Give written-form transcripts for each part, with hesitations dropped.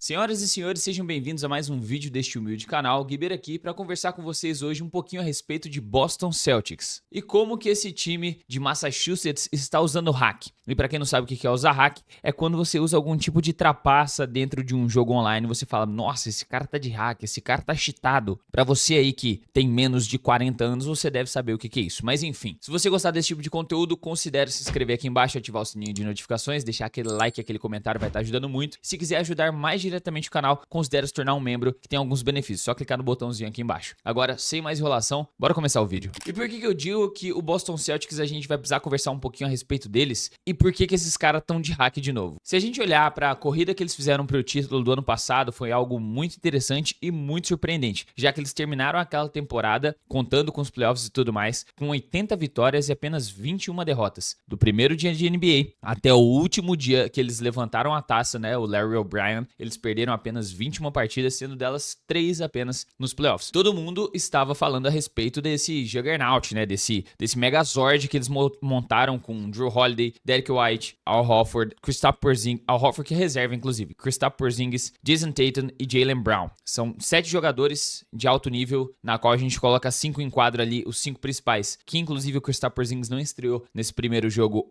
Senhoras e senhores, sejam bem-vindos a mais um vídeo deste humilde canal. Guiber aqui para conversar com vocês hoje um pouquinho a respeito de Boston Celtics e como que esse time de Massachusetts está usando hack. E para quem não sabe o que é usar hack, é quando você usa algum tipo de trapaça dentro de um jogo online e você fala, nossa, esse cara tá de hack, esse cara tá cheatado. Para você aí que tem menos de 40 anos, você deve saber o que é isso. Mas enfim, se você gostar desse tipo de conteúdo, considere se inscrever aqui embaixo, ativar o sininho de notificações, deixar aquele like, aquele comentário, vai estar ajudando muito. Se quiser ajudar mais diretamente o canal, considere se tornar um membro, que tem alguns benefícios. Só clicar no botãozinho aqui embaixo. Agora, sem mais enrolação, bora começar o vídeo. E por que eu digo que o Boston Celtics a gente vai precisar conversar um pouquinho a respeito deles e por que esses caras estão de hack de novo? Se a gente olhar para a corrida que eles fizeram para o título do ano passado, foi algo muito interessante e muito surpreendente, já que eles terminaram aquela temporada, contando com os playoffs e tudo mais, com 80 vitórias e apenas 21 derrotas. Do primeiro dia de NBA até o último dia que eles levantaram a taça, né, o Larry O'Brien, eles perderam apenas 21 partidas, sendo delas 3 apenas nos playoffs. Todo mundo estava falando a respeito desse Juggernaut, né, desse Megazord que eles montaram com Drew Holiday, Derrick White, Al Horford, Kristaps Porzingis, Al Horford que é reserva inclusive, Kristaps Porzingis, Jason Tatum e Jaylen Brown. São 7 jogadores de alto nível, na qual a gente coloca 5 em quadro ali, os 5 principais, que inclusive o Kristaps Porzingis não estreou nesse primeiro jogo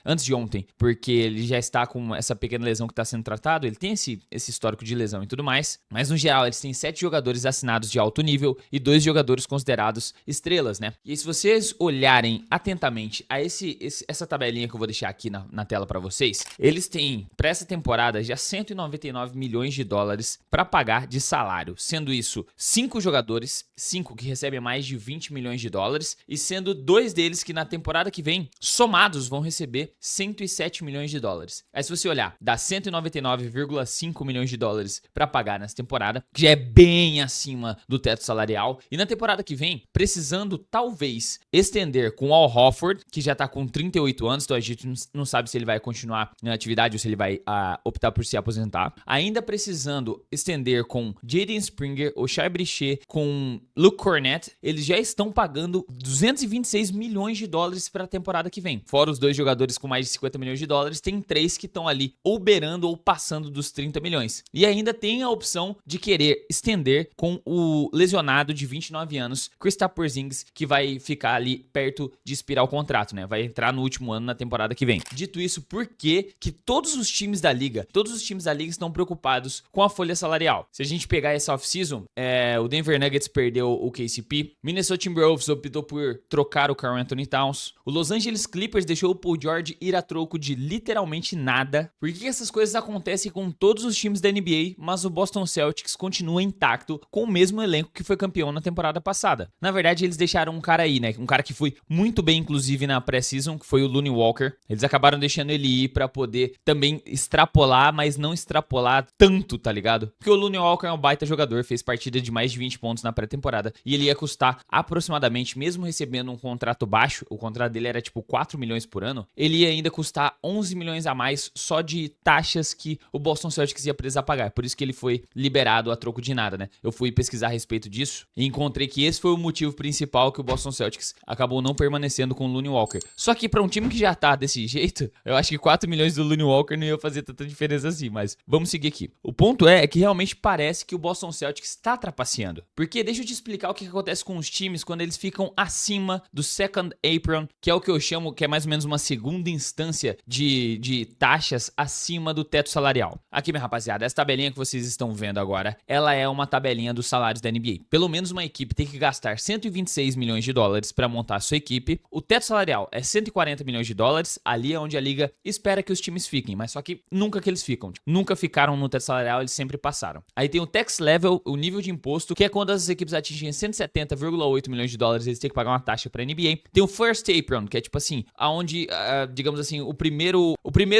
antes de ontem, porque ele já está com essa pequena lesão que está sendo tratado, ele tem esse histórico de lesão e tudo mais, mas no geral eles têm 7 jogadores assinados de alto nível e 2 jogadores considerados estrelas, né? E se vocês olharem atentamente a essa tabelinha que eu vou deixar aqui na tela para vocês, eles têm para essa temporada já 199 milhões de dólares para pagar de salário, sendo isso 5 jogadores, 5 que recebem mais de 20 milhões de dólares e sendo 2 deles que na temporada que vem, somados, vão receber 107 milhões de dólares. Aí se você olhar, dá 199,5 milhões de dólares para pagar nessa temporada, que já é bem acima do teto salarial. E na temporada que vem, precisando talvez estender com o Al Horford, que já tá com 38 anos, então a gente não sabe se ele vai continuar na atividade ou se ele vai optar por se aposentar. Ainda precisando estender com Jaden Springer, o Shai Brichet, com Luke Cornett, eles já estão pagando 226 milhões de dólares para a temporada que vem. Fora os 2 jogadores com mais de 50 milhões de dólares, tem 3 que estão ali ou beirando ou passando dos 30 milhões. E ainda tem a opção de querer estender com o lesionado de 29 anos, Kristaps Porzingis, que vai ficar ali perto de expirar o contrato, né? Vai entrar no último ano na temporada que vem. Dito isso, por que todos os times da liga estão preocupados com a folha salarial? Se a gente pegar essa off-season, o Denver Nuggets perdeu o KCP, Minnesota Timberwolves optou por trocar o Karl Anthony Towns, o Los Angeles Clippers deixou o Paul George ir a troco de literalmente nada. Por que essas coisas acontecem com todos os times da NBA, mas o Boston Celtics continua intacto com o mesmo elenco que foi campeão na temporada passada? Na verdade, eles deixaram um cara aí, né? Um cara que foi muito bem, inclusive, na pré-season, que foi o Lonnie Walker. Eles acabaram deixando ele ir pra poder também extrapolar, mas não extrapolar tanto, tá ligado? Porque o Lonnie Walker é um baita jogador, fez partida de mais de 20 pontos na pré-temporada e ele ia custar aproximadamente, mesmo recebendo um contrato baixo, o contrato dele era tipo 4 milhões por ano, ele ia ainda custar 11 milhões a mais só de taxas que o Boston Celtics ia precisar pagar. Por isso que ele foi liberado a troco de nada, né? Eu fui pesquisar a respeito disso e encontrei que esse foi o motivo principal que o Boston Celtics acabou não permanecendo com o Lonnie Walker. Só que pra um time que já tá desse jeito, eu acho que 4 milhões do Lonnie Walker não ia fazer tanta diferença assim, mas vamos seguir aqui. O ponto é que realmente parece que o Boston Celtics está trapaceando. Porque deixa eu te explicar o que acontece com os times quando eles ficam acima do second apron, que é o que eu chamo, que é mais ou menos uma segunda instância de taxas acima do teto salarial. Aqui, minha rapaziada, essa tabelinha que vocês estão vendo agora, ela é uma tabelinha dos salários da NBA. Pelo menos uma equipe tem que gastar 126 milhões de dólares para montar a sua equipe. O teto salarial é 140 milhões de dólares, ali é onde a liga espera que os times fiquem, mas só que nunca que eles ficam. Nunca ficaram no teto salarial, eles sempre passaram. Aí tem o tax level, o nível de imposto, que é quando as equipes atingem 170,8 milhões de dólares, eles têm que pagar uma taxa para a NBA. Tem o first apron, que é tipo assim, aonde, digamos assim, o primeiro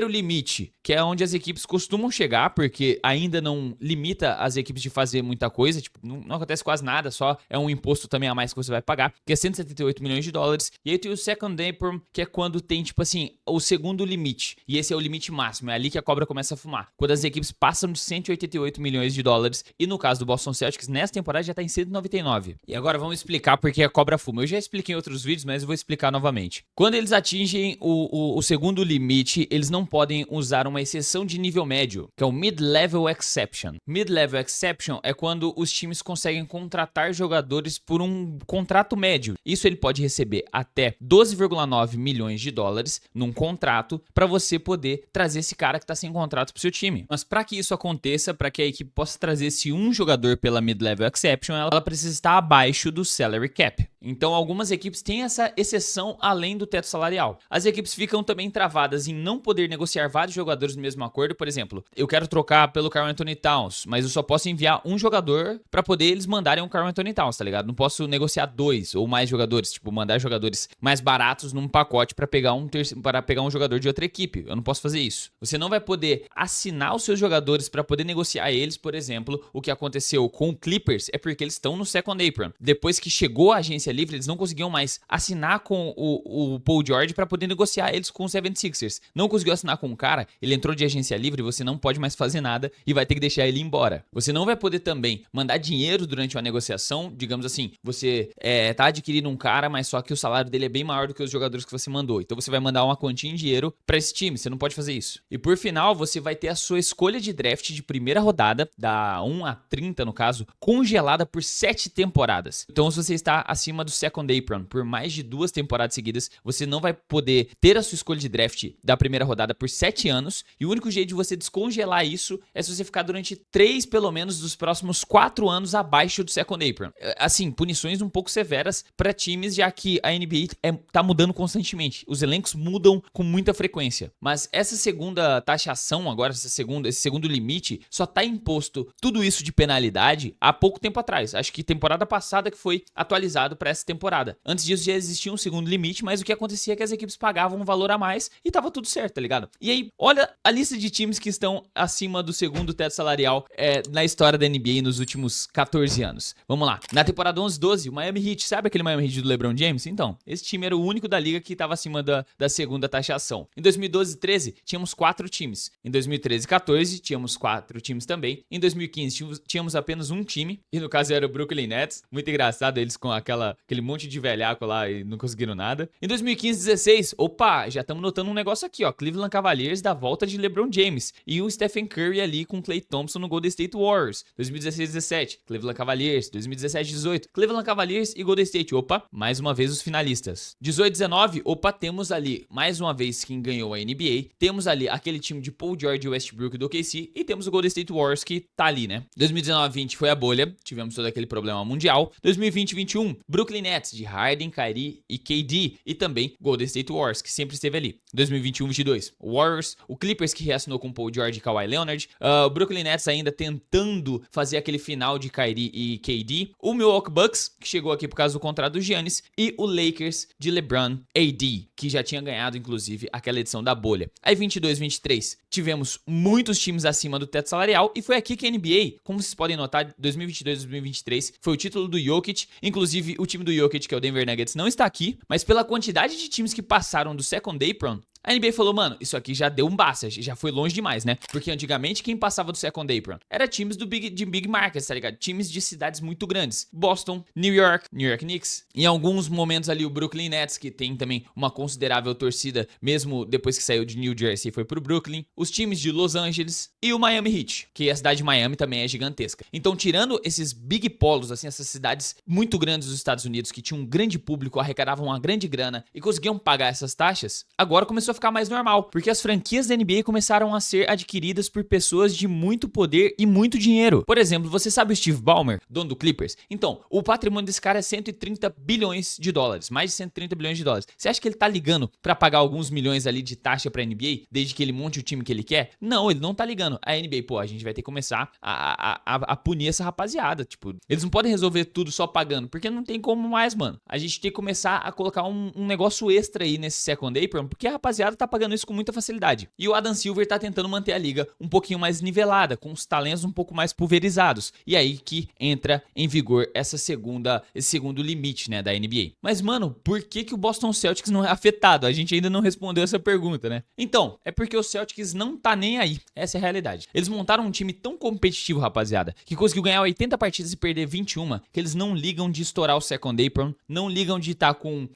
limite, que é onde as equipes costumam chegar, porque ainda não limita as equipes de fazer muita coisa, tipo, não acontece quase nada, só é um imposto também a mais que você vai pagar, que é 178 milhões de dólares. E aí tem o second apron, que é quando tem, tipo assim, o segundo limite, e esse é o limite máximo, é ali que a cobra começa a fumar. Quando as equipes passam de 188 milhões de dólares, e no caso do Boston Celtics, nessa temporada já tá em 199. E agora vamos explicar por que a cobra fuma. Eu já expliquei em outros vídeos, mas eu vou explicar novamente. Quando eles atingem o segundo limite, eles não podem usar uma exceção de nível médio, que é o mid-level Mid-Level Exception. Mid-Level Exception é quando os times conseguem contratar jogadores por um contrato médio. Isso ele pode receber até 12,9 milhões de dólares num contrato para você poder trazer esse cara que está sem contrato para o seu time. Mas para que isso aconteça, para que a equipe possa trazer esse um jogador pela Mid-Level Exception, ela precisa estar abaixo do salary cap. Então, algumas equipes têm essa exceção além do teto salarial. As equipes ficam também travadas em não poder negociar vários jogadores no mesmo acordo. Por exemplo, eu quero trocar pelo Karl Anthony Towns, mas eu só posso enviar um jogador para poder eles mandarem um Karl Anthony Towns, tá ligado? Não posso negociar 2 ou mais jogadores, tipo, mandar jogadores mais baratos num pacote para pegar um jogador de outra equipe. Eu não posso fazer isso. Você não vai poder assinar os seus jogadores para poder negociar eles, por exemplo. O que aconteceu com o Clippers é porque eles estão no second apron. Depois que chegou a agência livre, eles não conseguiam mais assinar com o Paul George para poder negociar eles com os 76ers. Não conseguiu assinar com o cara, ele entrou de agência livre, você não pode mais fazer nada e vai ter que deixar ele embora. Você não vai poder também mandar dinheiro durante uma negociação, digamos assim, você tá adquirindo um cara, mas só que o salário dele é bem maior do que os jogadores que você mandou. Então você vai mandar uma quantia em dinheiro para esse time, você não pode fazer isso. E por final, você vai ter a sua escolha de draft de primeira rodada, da 1 a 30 no caso, congelada por 7 temporadas. Então se você está acima do second apron por mais de 2 temporadas seguidas, você não vai poder ter a sua escolha de draft da primeira rodada por 7 anos, e o único jeito de você descongelar isso é se você ficar durante 3, pelo menos, dos próximos 4 anos abaixo do second apron. Assim, punições um pouco severas para times, já que a NBA tá mudando constantemente. Os elencos mudam com muita frequência. Mas essa segunda taxação agora, esse segundo limite, só tá imposto tudo isso de penalidade há pouco tempo atrás. Acho que temporada passada que foi atualizado para essa temporada. Antes disso já existia um segundo limite, mas o que acontecia é que as equipes pagavam um valor a mais e tava tudo certo, tá ligado? E aí, olha a lista de times que estão acima do segundo teto salarial na história da NBA nos últimos 14 anos. Vamos lá. Na temporada 11-12, o Miami Heat, sabe aquele Miami Heat do LeBron James? Então, esse time era o único da liga que estava acima da segunda taxação. Em 2012-13, tínhamos 4 times. Em 2013-14, tínhamos 4 times também. Em 2015, tínhamos apenas um time, e no caso era o Brooklyn Nets. Muito engraçado eles com aquele monte de velhaco lá e não conseguiram nada. Em 2015-16, opa, já estamos notando um negócio aqui, ó. Cleveland Cavaliers da volta de LeBron James e o Stephen Curry ali com Klay Thompson no Golden State Warriors. 2016-17, Cleveland Cavaliers. 2017-18, Cleveland Cavaliers e Golden State. Opa, mais uma vez os finalistas. 18-19, opa, temos ali mais uma vez quem ganhou a NBA. Temos ali aquele time de Paul George, Westbrook do OKC e temos o Golden State Warriors que tá ali, né? 2019-20 foi a bolha, tivemos todo aquele problema mundial. 2020-21, Brooklyn Nets de Harden, Kyrie e KD e também Golden State Warriors que sempre esteve ali. 2021-22, Warriors, o Clippers que reassinou com Paul George e Kawhi Leonard, o Brooklyn Nets ainda tentando fazer aquele final de Kyrie e KD, o Milwaukee Bucks, que chegou aqui por causa do contrato do Giannis, e o Lakers de LeBron AD, que já tinha ganhado, inclusive, aquela edição da bolha. Aí 22-23, tivemos muitos times acima do teto salarial, e foi aqui que a NBA, como vocês podem notar, 2022-2023, foi o título do Jokic, inclusive o time do Jokic, que é o Denver Nuggets, não está aqui, mas pela quantidade de times que passaram do second apron, a NBA falou, mano, isso aqui já deu um basta, já foi longe demais, né? Porque antigamente quem passava do second apron era times de big markets, tá ligado? Times de cidades muito grandes. Boston, New York Knicks. Em alguns momentos ali o Brooklyn Nets, que tem também uma considerável torcida, mesmo depois que saiu de New Jersey e foi pro Brooklyn. Os times de Los Angeles e o Miami Heat, que a cidade de Miami também é gigantesca. Então, tirando esses big polos, assim, essas cidades muito grandes dos Estados Unidos, que tinham um grande público, arrecadavam uma grande grana e conseguiam pagar essas taxas, agora começou a ficar mais normal, porque as franquias da NBA começaram a ser adquiridas por pessoas de muito poder e muito dinheiro. Por exemplo, você sabe o Steve Ballmer, dono do Clippers? Então, o patrimônio desse cara é 130 bilhões de dólares, mais de 130 bilhões de dólares. Você acha que ele tá ligando pra pagar alguns milhões ali de taxa pra NBA, desde que ele monte o time que ele quer? Não, ele não tá ligando. A NBA, pô, a gente vai ter que começar a punir essa rapaziada, tipo, eles não podem resolver tudo só pagando, porque não tem como mais, mano. A gente tem que começar a colocar um negócio extra aí nesse second apron, porque a rapaziada tá pagando isso com muita facilidade. E o Adam Silver tá tentando manter a liga um pouquinho mais nivelada, com os talentos um pouco mais pulverizados. E aí que entra em vigor esse segundo limite, né, da NBA. Mas, mano, por que o Boston Celtics não é afetado? A gente ainda não respondeu essa pergunta, né? Então, é porque o Celtics não tá nem aí. Essa é a realidade. Eles montaram um time tão competitivo, rapaziada, que conseguiu ganhar 80 partidas e perder 21, que eles não ligam de estourar o second apron, não ligam de estar com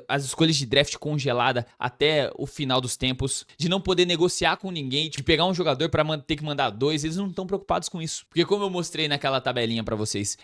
as escolhas de draft congelada até até o final dos tempos, de não poder negociar com ninguém, de pegar um jogador pra ter que mandar dois, eles não estão preocupados com isso. Porque como eu mostrei naquela tabelinha pra vocês,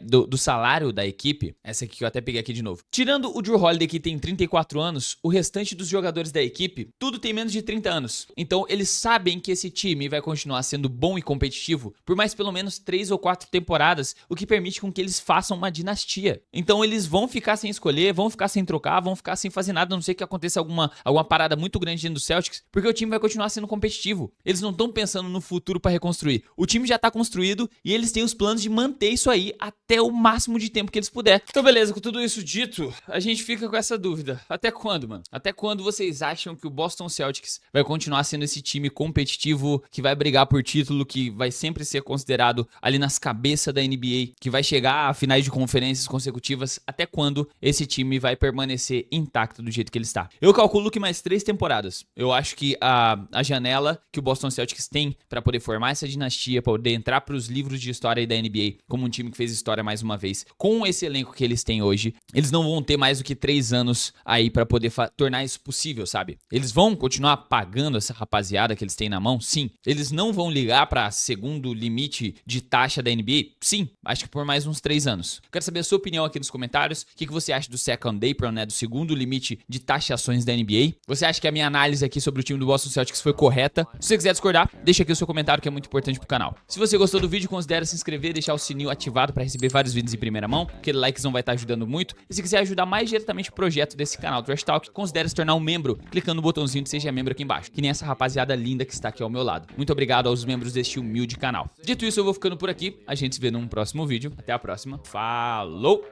do salário da equipe, essa aqui que eu até peguei aqui de novo. Tirando o Jrue Holiday, que tem 34 anos, o restante dos jogadores da equipe, tudo tem menos de 30 anos. Então eles sabem que esse time vai continuar sendo bom e competitivo por mais pelo menos 3 ou 4 temporadas, o que permite com que eles façam uma dinastia. Então eles vão ficar sem escolher, vão ficar sem trocar, vão ficar sem fazer nada, a não ser que aconteça alguma parada muito grande dentro do Celtics, porque o time vai continuar sendo competitivo. Eles não estão pensando no futuro para reconstruir. O time já tá construído e eles têm os planos de manter isso aí até o máximo de tempo que eles puderem. Então beleza, com tudo isso dito, a gente fica com essa dúvida. Até quando, mano? Até quando vocês acham que o Boston Celtics vai continuar sendo esse time competitivo, que vai brigar por título, que vai sempre ser considerado ali nas cabeças da NBA, que vai chegar a finais de conferências consecutivas? Até quando esse time vai permanecer intacto do jeito que ele está? Eu calculo que mais 3 temporadas. Eu acho que a janela que o Boston Celtics tem para poder formar essa dinastia, para poder entrar para os livros de história da NBA como um time que fez história mais uma vez, com esse elenco que eles têm hoje, eles não vão ter mais do que 3 anos aí para poder tornar isso possível, sabe? Eles vão continuar pagando essa rapaziada que eles têm na mão? Sim. Eles não vão ligar para segundo limite de taxa da NBA? Sim. Acho que por mais uns 3 anos. Quero saber a sua opinião aqui nos comentários. O que você acha do second apron, né? Do segundo limite de taxações da NBA? Você acha que a minha análise aqui sobre o time do Boston Celtics foi correta? Se você quiser discordar, deixa aqui o seu comentário, que é muito importante pro canal. Se você gostou do vídeo, considere se inscrever e deixar o sininho ativado para receber vários vídeos em primeira mão. Aquele likezão vai estar ajudando muito. E se quiser ajudar mais diretamente o projeto desse canal Trash Talk, considere se tornar um membro, clicando no botãozinho de Seja Membro aqui embaixo, que nem essa rapaziada linda que está aqui ao meu lado. Muito obrigado aos membros deste humilde canal. Dito isso, eu vou ficando por aqui. A gente se vê num próximo vídeo. Até a próxima. Falou!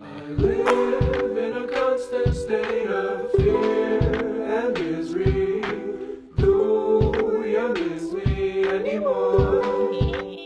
I live in a constant state of fear and misery. Do you miss me anymore?